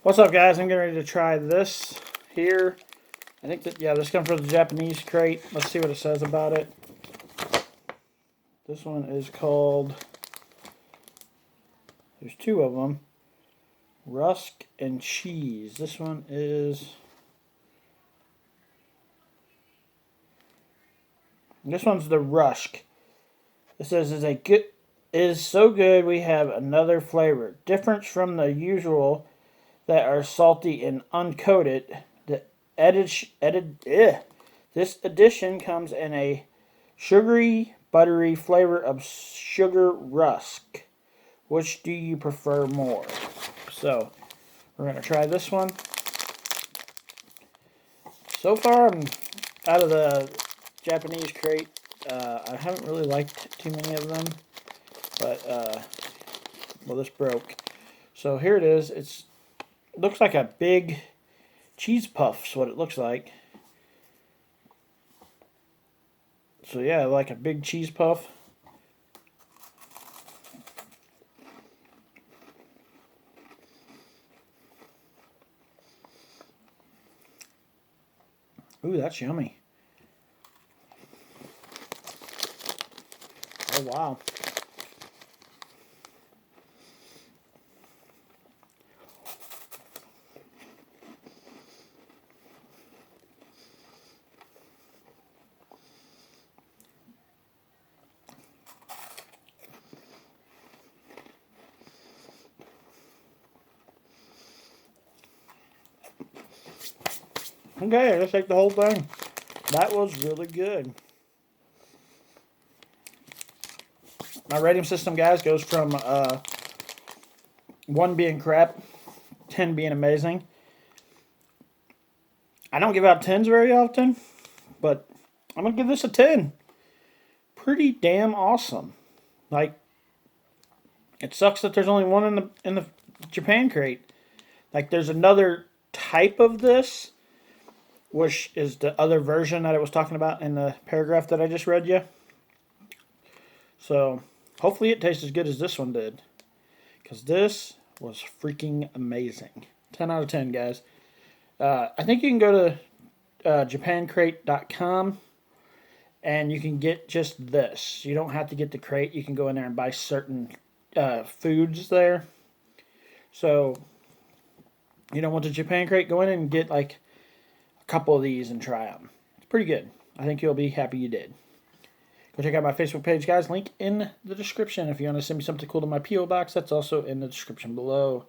What's up, guys? I'm getting ready to try this here. I think that, yeah, this comes from the Japanese crate. Let's see what it says about it. This one is called, there's two of them, Rusk and Cheese. This one is, this one's the Rusk. It says is so good we have another flavor. Different from the usual that are salty and uncoated. This edition comes in a sugary, buttery flavor of sugar rusk. Which do you prefer more? So, we're going to try this one. So far, I'm out of the Japanese crate. I haven't really liked too many of them. But, well, this broke. So, here it is. It looks like a big cheese puff's what it looks like. So yeah, like a big cheese puff. Ooh, that's yummy. Oh wow. Okay, let's take the whole thing. That was really good. My rating system, guys, goes from 1 being crap, 10 being amazing. I don't give out 10s very often, but I'm going to give this a 10. Pretty damn awesome. Like, it sucks that there's only one in the Japan crate. Like, there's another type of this, which is the other version that I was talking about in the paragraph that I just read you. So, hopefully it tastes as good as this one did. Because this was freaking amazing. 10 out of 10, guys. I think you can go to japancrate.com and you can get just this. You don't have to get the crate. You can go in there and buy certain foods there. So, you don't want the Japan crate, go in and get like a couple of these and try them. It's pretty good. I think you'll be happy you did. Go check out my Facebook page, guys. Link in the description. If you want to send me something cool to my P.O. box, that's also in the description below.